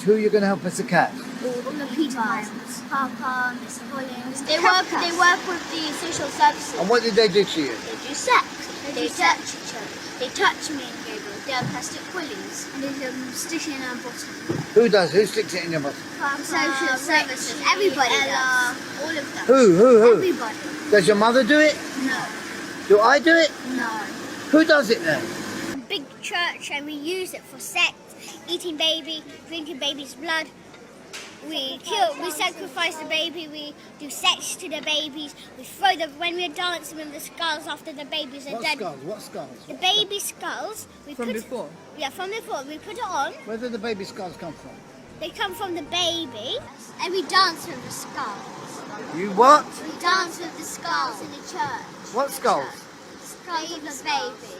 who are you going to help as a cat? All the paedophiles. Papa, Mr. Collins. They work with the social services. And what did they do to you? They do sex. They touch each other. They touch me and Gabriel. They are plastic pulleys. And they stick it in our bottom. Who does? Who sticks it in your bottom? Social services. Everybody does. All of them. Who? Everybody. Does your mother do it? No. Do I do it? No. Who does it then? Big church, and we use it for sex, eating baby, drinking baby's blood. We sacrifice the baby, we do sex to the babies, we throw them, when we're dancing with the skulls after the babies are dead. What skulls? The baby skulls. From before? Yeah, from before. We put it on. Where did the baby skulls come from? They come from the baby, and we dance with the skulls. You what? We dance with the skulls in the church. What skulls? Skulls of the baby.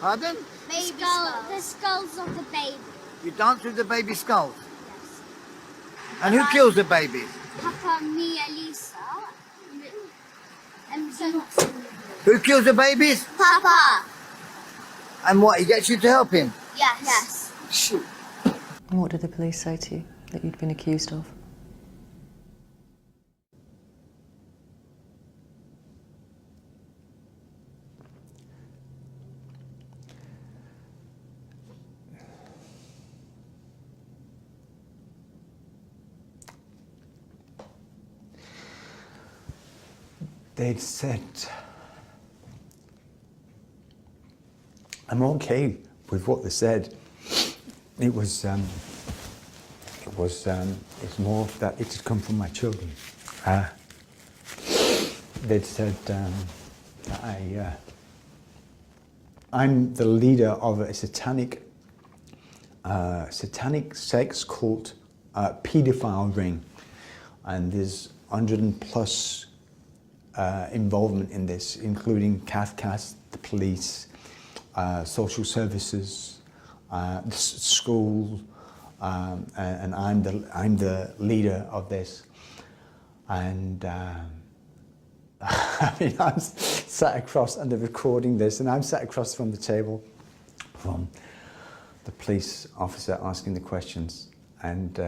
Pardon? Baby skulls. The skulls of the baby. You dance with the baby skulls? And who kills the babies? Papa, me, Alisa, and Who kills the babies? Papa. And what, he gets you to help him? Yes. Shoot. And what did the police say to you that you'd been accused of? They'd said, I'm okay with what they said. It's more that it had come from my children. They'd said that I'm the leader of a satanic sex cult paedophile ring, and there's 100+ involvement in this, including Cathcast, the police, social services, the school, and I'm the leader of this. And I mean, I'm sat across, and they're recording this, and I'm sat across from the table from the police officer asking the questions, and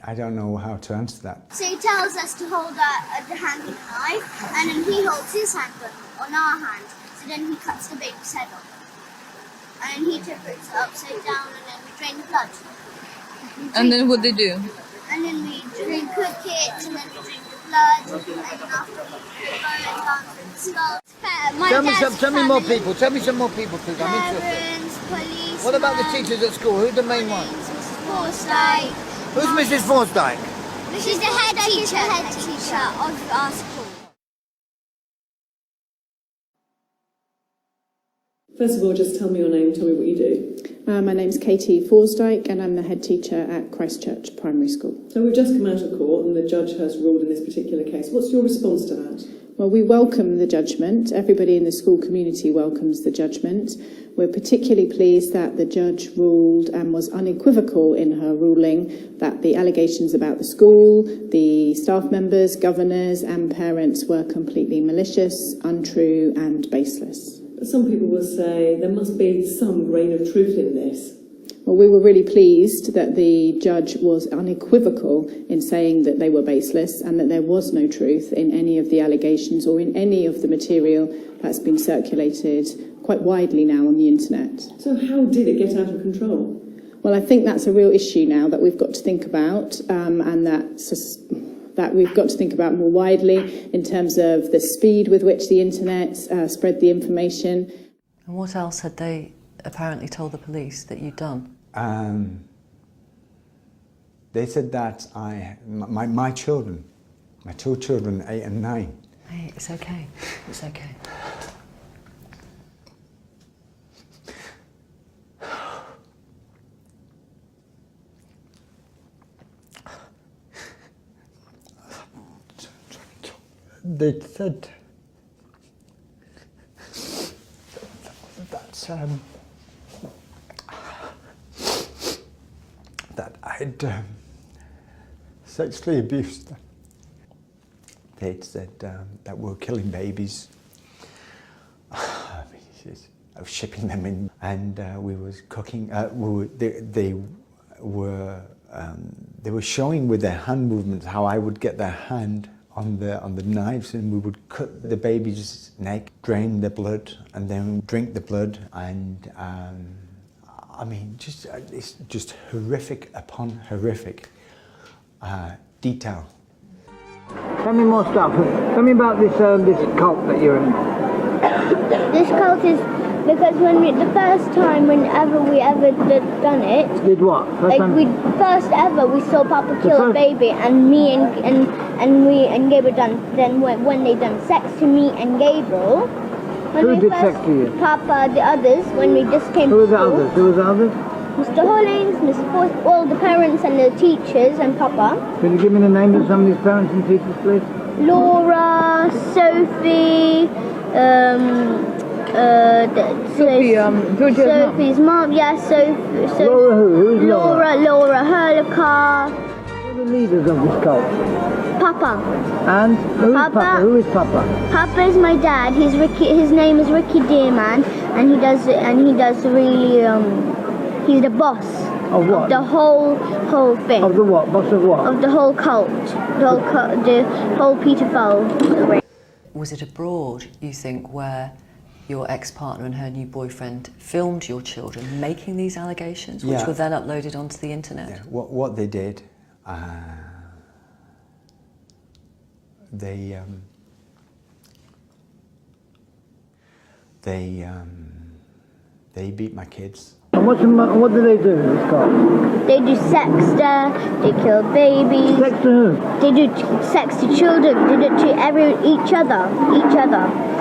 I don't know how to answer that. So he tells us to hold the hand with a knife, and then he holds his hand on our hand. So then he cuts the baby's head off. And he puts it upside down, and then we drain the blood. And then what they do? And then we cook it, and then we drink the blood, and then after we go and dance with the skulls. Tell me more people. Tell me some more people, please. I'm interested. Parents, police. What about the teachers at school? Who's the main one? Mrs. Forsyth. Who's Mrs. Forsyth? She's the head teacher of our school. First of all, just tell me your name, tell me what you do. My name's Katie Forsdyke, and I'm the head teacher at Christchurch Primary School. So we've just come out of court and the judge has ruled in this particular case. What's your response to that? Well, we welcome the judgment. Everybody in the school community welcomes the judgment. We're particularly pleased that the judge ruled and was unequivocal in her ruling that the allegations about the school, the staff members, governors and parents were completely malicious, untrue and baseless. Some people will say there must be some grain of truth in this. Well, we were really pleased that the judge was unequivocal in saying that they were baseless and that there was no truth in any of the allegations or in any of the material that's been circulated quite widely now on the internet. So how did it get out of control? Well, I think that's a real issue now that we've got to think about, and that we've got to think about more widely in terms of the speed with which the internet spread the information. And what else had they apparently told the police that you'd done? They said that my children, my two children, 8 and 9. Hey, it's okay. It's okay. They said that I'd sexually abused them. They'd said that we're killing babies. of shipping them in, and we was cooking. They were showing with their hand movements how I would get their hand on the knives, and we would cut the baby's neck, drain the blood, and then drink the blood. And I mean, it's just horrific upon horrific detail. Tell me more stuff. Tell me about this cult that you're in. This cult is because the first time whenever we ever done it. Did what? First ever we saw Papa kill a baby, and me and Gabriel done. Then when they done sex to me and Gabriel. Who did sex to you? Papa, the others. When we just came. Who was the others? Who was the others? Mr. Hollings, Mrs. Force, all the parents and the teachers and Papa. Can you give me the names of some of these parents and teachers, please? Laura, Sophie, Sophie's mom, yes, Sophie. Laura who? Who is Laura? Laura Herlicar. Who are the leaders of this cult? Papa. And who is Papa? Who is Papa? Papa is my dad. He's Ricky. His name is Rickyho Dearmana, and he does really. He's the boss. Of what? Of the whole thing. Of the what? Boss of what? Of the whole cult. The whole pedophile. Was it abroad, you think, where your ex-partner and her new boyfriend filmed your children making these allegations, which were then uploaded onto the internet? Yeah. What they did, they beat my kids. And what do they do in this cult? They do sex there, they kill babies. Sex to who? They do sex to children, they do it to each other.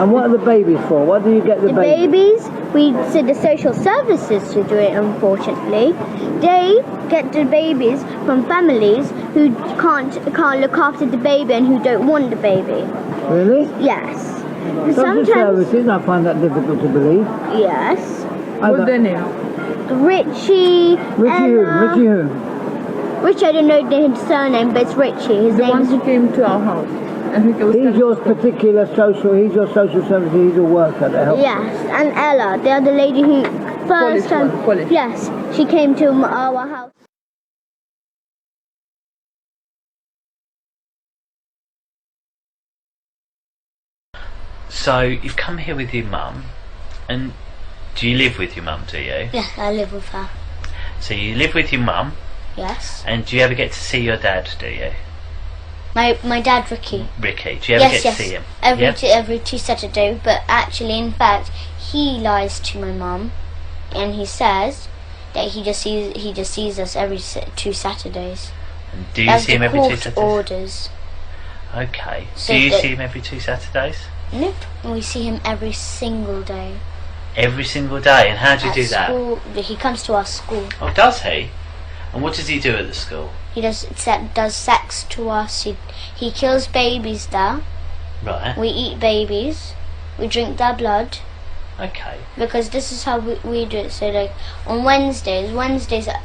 And what are the babies for? What do you get the babies? We send the social services to do it, unfortunately. They get the babies from families who can't look after the baby and who don't want the baby. Really? Yes. Social services, I find that difficult to believe. Yes. What's their name? Richie. Richie who? Richie, I don't know his surname, but it's Richie. His name who came to our house. And he's your particular he's your social service, he's your worker that helps. Yes, and Ella, the other lady who first time. Yes, she came to our house. So you've come here with your mum, and do you live with your mum, do you? Yes, I live with her. So you live with your mum? Yes. And do you ever get to see your dad, do you? My dad, Ricky. Ricky, do you ever get to see him? Every two Saturdays, but actually, in fact, he lies to my mum, and he says that he just sees us every 2 Saturdays. And do you see him every 2 Saturdays? Orders. Okay. So do you see him every 2 Saturdays? Nope. We see him every single day. Every single day? And how do you do school, that? He comes to our school. Oh, does he? And what does he do at the school? He does sex to us. He kills babies there. Right. We eat babies. We drink their blood. Okay. Because this is how we do it. So like on Wednesdays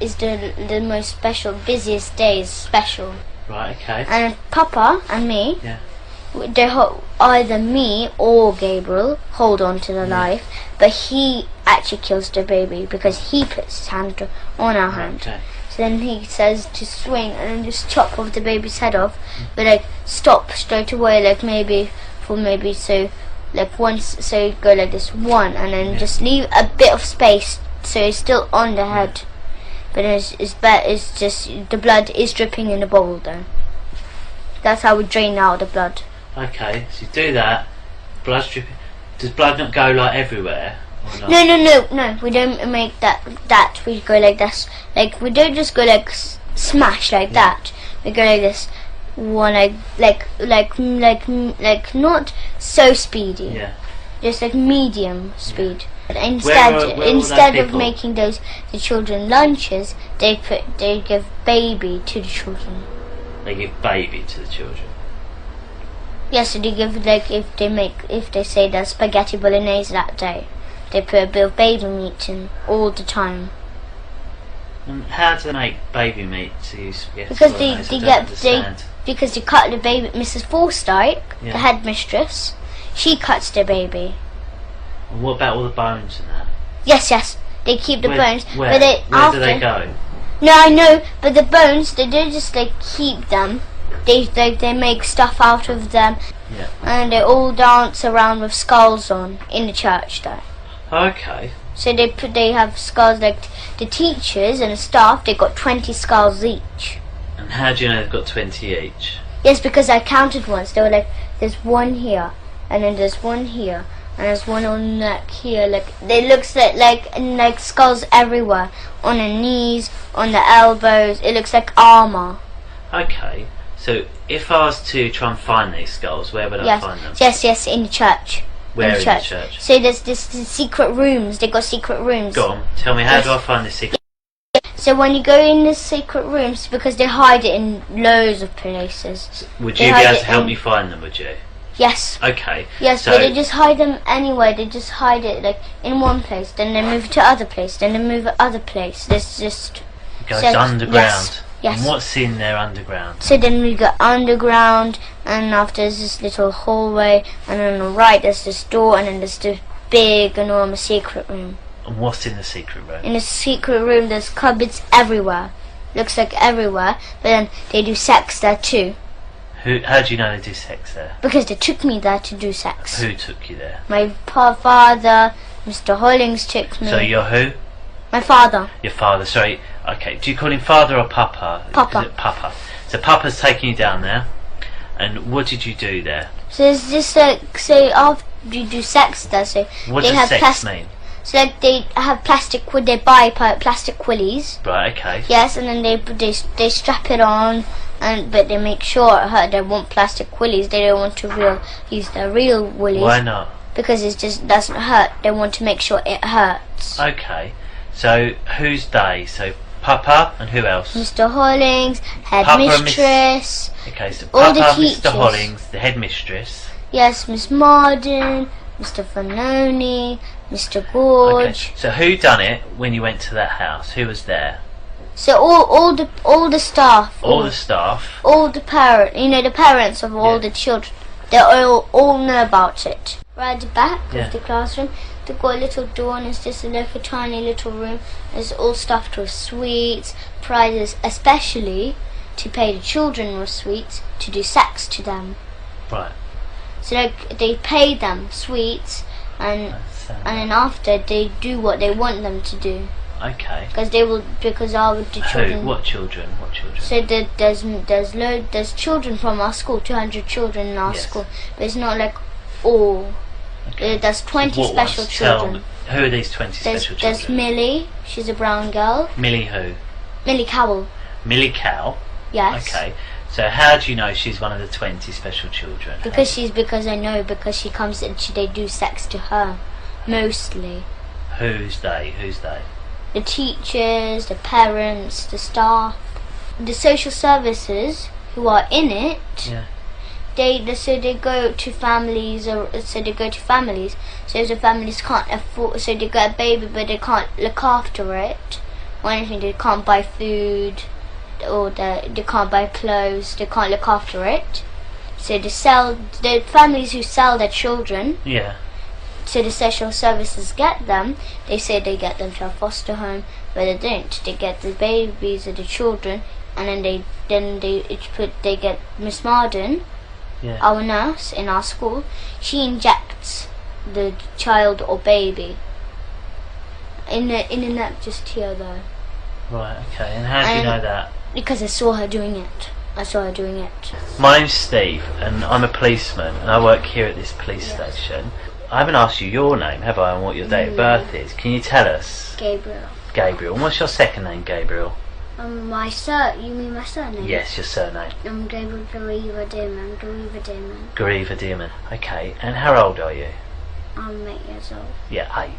is the most special, busiest days, special. Right, okay. And Papa and me, yeah. Either me or Gabriel hold on to the life, but he actually kills the baby because he puts his hand on our hand. Okay. So then he says to swing and then just chop off the baby's head off, but like stop straight away, like so once, so go like this one, and then just leave a bit of space so it's still on the head, but it's just the blood is dripping in the bowl though. That's how we drain out the blood. Okay, so you do that, blood's dripping. Does blood not go like everywhere? Or not? No, we don't make that. We go like this. Like, we don't just go like smash like that. We go like this. One, like not so speedy. Yeah. Just like medium speed. Instead of making the children lunches, they give baby to the children. They give baby to the children. Yes, so they give, like, if they say there's spaghetti bolognese that day, they put a bit of baby meat in all the time. And how do they make baby meat to use spaghetti Because because they cut the baby. Mrs. Forsyth, the headmistress, she cuts the baby. And what about all the bones and that? Yes. They keep the bones. Where? But they, Where do they go? No, I know, but the bones, they don't just like keep them. They make stuff out of them. Yeah. And they all dance around with skulls on in the church though. Okay. So they have skulls, like the teachers and the staff, they got 20 skulls each. And how do you know they've got 20 each? Yes, because I counted once. They were like, there's one here, and then there's one here, and there's one on the neck here. Like they looks like skulls everywhere, on the knees, on the elbows. It looks like armor. Okay. So if I was to try and find these skulls, where would I find them? Yes, in the church. Where in the church? So there's this secret rooms. They got secret rooms. Go on. Tell me, how do I find this secret? So when you go in the secret rooms, because they hide it in loads of places. Would you be able to help me find them, would you? Yes. Okay. Yes, so but they just hide them anywhere. They just hide it like in one place, then they move it to other place, then they move it other place. There's just... It goes underground. Yes. And what's in there underground? So then we go underground, and after there's this little hallway, and on the right there's this door, and then there's this big, enormous secret room. And what's in the secret room? In the secret room there's cupboards everywhere. Looks like everywhere, but then they do sex there too. How do you know they do sex there? Because they took me there to do sex. Who took you there? My father, Mr. Hollings took me. So you're who? My father. Your father, sorry. Okay, do you call him father or papa? Papa. Papa. So papa's taking you down there, and what did you do there? So it's just like, say after you do sex there, so What they does have sex mean? So like they have they buy plastic willies. Right, okay. Yes, and then they strap it on, but they make sure it hurt. They want plastic willies. They don't want to use their real willies. Why not? Because it just doesn't hurt. They want to make sure it hurts. Okay. So who's they? So Papa and who else? Mr. Hollings, headmistress. Okay, so all Papa, the teachers. Mr. Hollings, the headmistress. Yes, Miss Marden, Mr. Fanoni, Mr. Gorge. Okay. So who done it when you went to that house? Who was there? So all the staff. All the staff. All the the parents of all the children. They all know about it. Right at the back of the classroom, they've got a little door, and it's just like a tiny little room. It's all stuffed with sweets, prizes, especially to pay the children with sweets to do sex to them. Right. So like they pay them sweets, and then after they do what they want them to do. Okay. Because all the children. Who? What children? What children? So there's children from our school, 200 children in our school, but it's not like all. Okay. There's 20 special children. Who are these 20 special children? There's Millie. She's a brown girl. Millie who? Millie Cowell. Millie Cow. Yes. Okay. So how do you know she's one of the 20 special children? Because I know, because she comes and they do sex to her, mostly. Who's they? Who's they? The teachers, the parents, the staff, the social services who are in it. Yeah. They go to families, so if the families can't afford, so they get a baby but they can't look after it or anything, they can't buy food or they can't buy clothes, they can't look after it, so the families who sell their children, so the social services get them. They say they get them to a foster home, but they don't. They get the babies or the children, and then they get Miss Marden, our nurse in our school. She injects the child or baby in the neck, just here though. Right. Okay. And how do you know that? Because I saw her doing it. My name's Steve, and I'm a policeman, and I work here at this police station. I haven't asked you your name, have I, and what your date of birth is? Can you tell us? Gabriel. Gabriel. And what's your second name, Gabriel? You mean my surname? Yes, your surname. I'm Gabriel Dearman. Dearman. Okay. And how old are you? I'm 8 years old. Yeah, 8.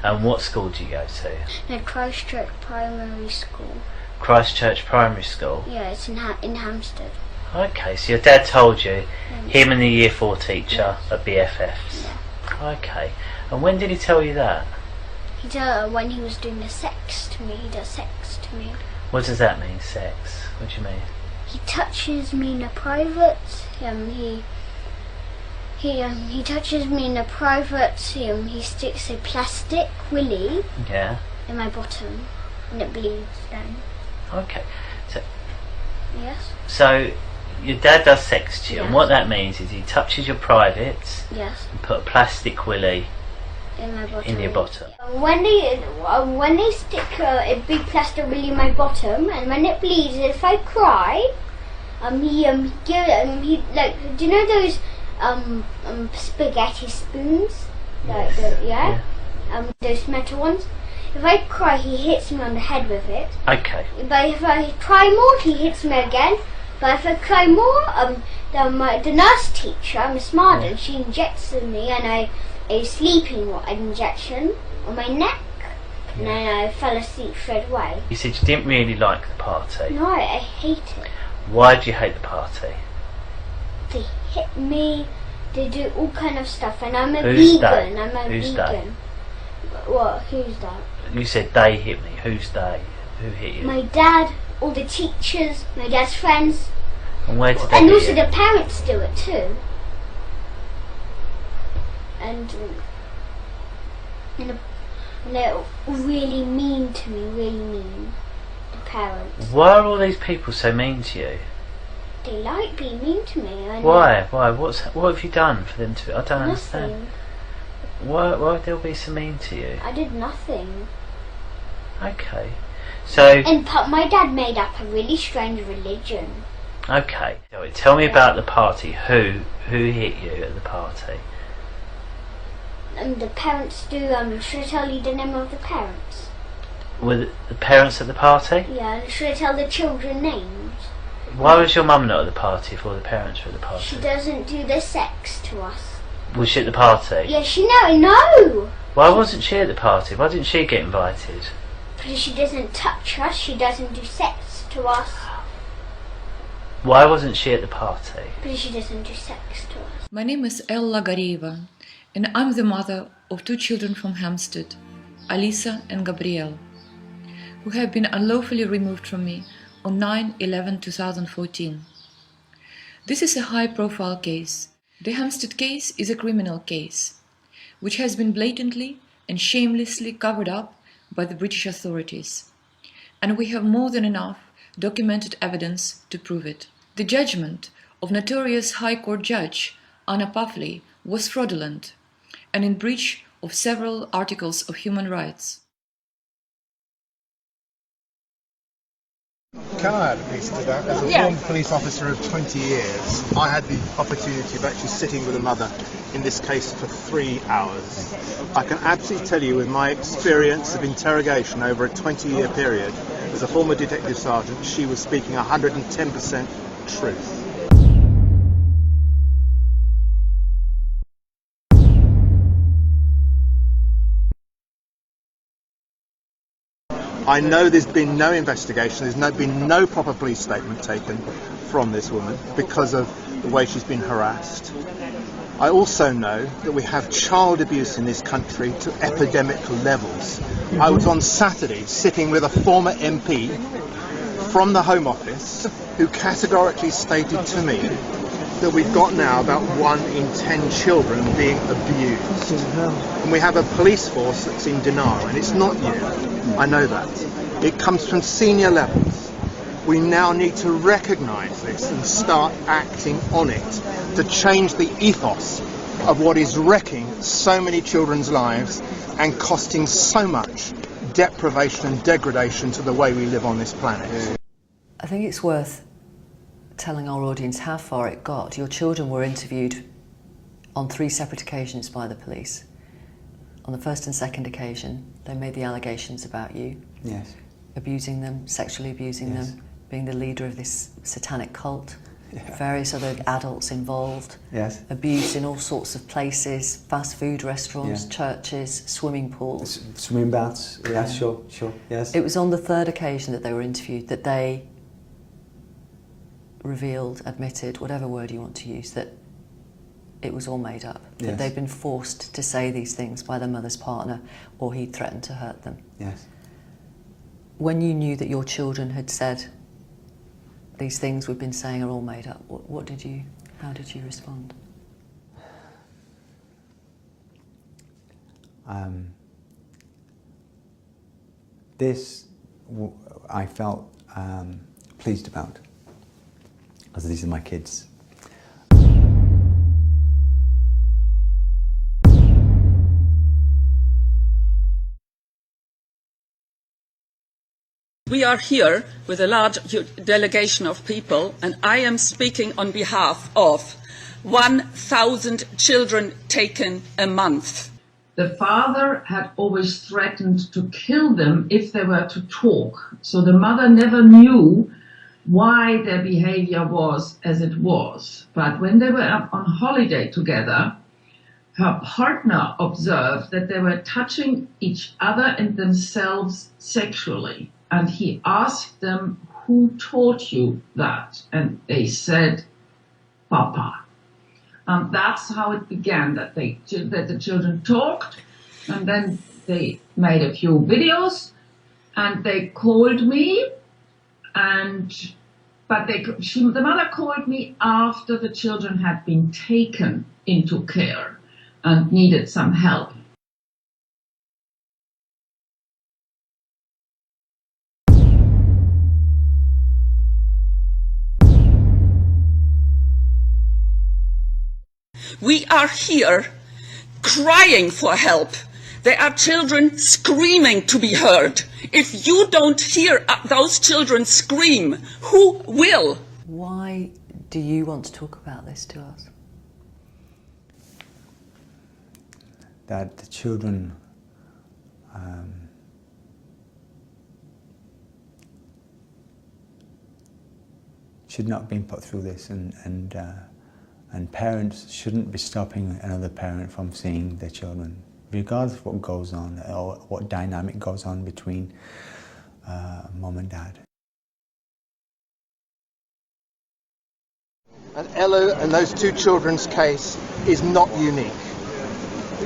And what school do you go to? No, Christchurch Primary School. Christchurch Primary School? Yeah, it's in Hampstead. Okay, so your dad told you him and the year 4 teacher are BFFs? Yeah. Okay. And when did he tell you that? He told her when he was doing the sex to me. He does sex to me. What does that mean, sex? What do you mean? He touches me in the private. He touches me in a private room. He sticks a plastic willy in my bottom, and it bleeds down. Okay. Yes. So your dad does sex to you, and what that means is he touches your privates. Yes. And put a plastic willy in my bottom. in your bottom. When they stick a big plastic willy in my bottom, and when it bleeds, if I cry, he like, do you know those spaghetti spoons? Like those metal ones. If I cry, he hits me on the head with it. Okay. But if I cry more, he hits me again. But if I cry more, the nurse teacher, Miss Marden, she injects me and a sleeping injection on my neck, and then I fell asleep straight away. You said you didn't really like the party. No, I hate it. Why do you hate the party? They hit me, they do all kind of stuff, and I'm a Who's vegan. They? I'm a Who's vegan. They? What? Who's that? You said they hit me. Who's they? Who hit you? My dad, all the teachers, my dad's friends. And where did they And hit also you? the parents do it too. And they're really mean to me, really mean. The parents. Why are all these people so mean to you? They like being mean to me. Why? What have you done for them to? I don't Nothing. understand. Why would they all be so mean to you? I did nothing. Okay. So. And my dad made up a really strange religion. Okay. So tell me about the party. Who hit you at the party? The parents do. Should I tell you the name of the parents? Were the parents at the party? Yeah. Should I tell the children names? Why was your mum not at the party if all the parents were at the party? She doesn't do the sex to us. Was she at the party? Yeah, no. Why wasn't she at the party? Why didn't she get invited? Because she doesn't touch us. She doesn't do sex to us. Why wasn't she at the party? Because she doesn't do sex to us. My name is Ella Garieva, and I'm the mother of 2 children from Hampstead, Alisa and Gabriel, who have been unlawfully removed from me on 9/11/2014. This is a high-profile case. The Hampstead case is a criminal case, which has been blatantly and shamelessly covered up by the British authorities, and we have more than enough documented evidence to prove it. The judgment of notorious High Court Judge Anna Puffley was fraudulent and in breach of several articles of human rights. Can I add a piece to that? As a former police officer of 20 years, I had the opportunity of actually sitting with a mother in this case for 3 hours. I can absolutely tell you with my experience of interrogation over a 20-year period, as a former detective sergeant, she was speaking 110% truth. I know there's been no investigation, been no proper police statement taken from this woman because of the way she's been harassed. I also know that we have child abuse in this country to epidemic levels. I was on Saturday sitting with a former MP from the Home Office who categorically stated to me that we've got now about 1 in 10 children being abused. And we have a police force that's in denial, and it's not you. I know that. It comes from senior levels. We now need to recognise this and start acting on it to change the ethos of what is wrecking so many children's lives and costing so much deprivation and degradation to the way we live on this planet. I think it's worth telling our audience how far it got. Your children were interviewed on 3 separate occasions by the police. On the first and second occasion, they made the allegations about you. Yes. Abusing them, sexually abusing them, being the leader of this satanic cult. Various other adults involved. Yes. Abused in all sorts of places, fast food restaurants, churches, swimming pools. Swimming baths, sure, yes. It was on the 3rd occasion that they were interviewed that they revealed, admitted, whatever word you want to use, that it was all made up. That they'd been forced to say these things by their mother's partner, or he'd threatened to hurt them. Yes. When you knew that your children had said these things we've been saying are all made up, how did you respond? This I felt pleased about, because these are my kids. We are here with a large delegation of people, and I am speaking on behalf of 1,000 children taken a month. The father had always threatened to kill them if they were to talk, so the mother never knew why their behavior was as it was. But when they were up on holiday together, her partner observed that they were touching each other and themselves sexually. And he asked them, "Who taught you that?" And they said, "Papa." And that's how it began, that the children talked, and then they made a few videos, and they called me, but the mother called me after the children had been taken into care and needed some help. We are here crying for help. There are children screaming to be heard. If you don't hear those children scream, who will? Why do you want to talk about this to us? That the children should not have been put through this, and parents shouldn't be stopping another parent from seeing their children, regardless of what goes on or what dynamic goes on between mum and dad. And Ella and those two children's case is not unique.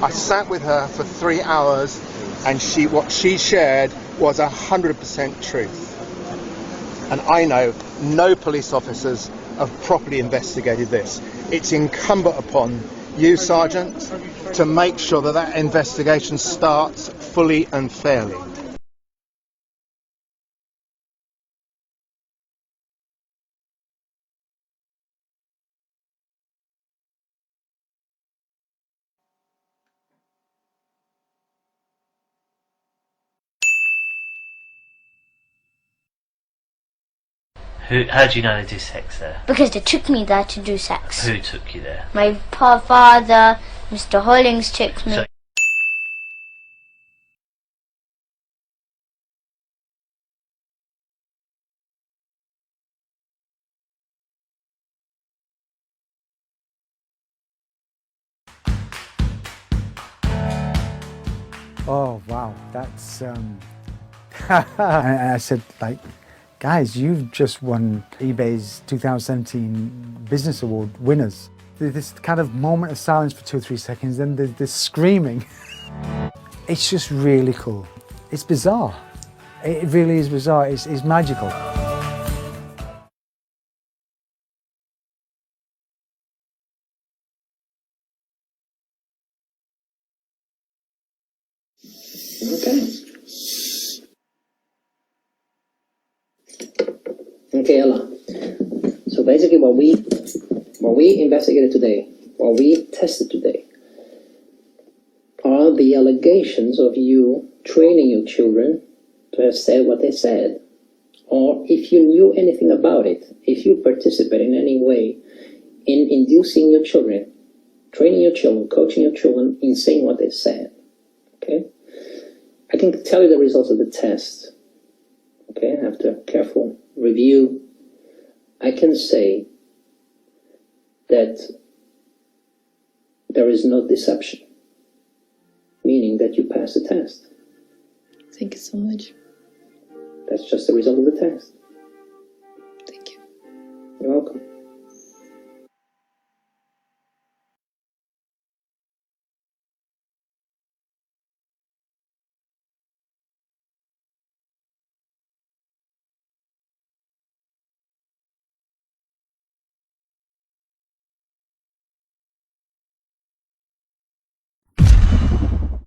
I sat with her for 3 hours, and what she shared was 100% truth. And I know no police officers have properly investigated this. It's incumbent upon you, Sergeant, to make sure that that investigation starts fully and fairly. How do you know they do sex there? Because they took me there to do sex. Who took you there? My father, Mr. Hollings took me. So Oh wow, that's and I said, like, guys, you've just won eBay's 2017 Business Award winners. There's this kind of moment of silence for 2 or 3 seconds, then there's this screaming. It's just really cool. It's bizarre. It really is bizarre. It's magical. Okay, Ella. So basically what we investigated today, what we tested today, are the allegations of you training your children to have said what they said. Or if you knew anything about it, if you participate in any way in inducing your children, training your children, coaching your children in saying what they said. Okay? I can tell you the results of the test. Okay, after careful review, I can say that there is no deception, meaning that you pass the test. Thank you so much. That's just the result of the test. Thank you. You're welcome.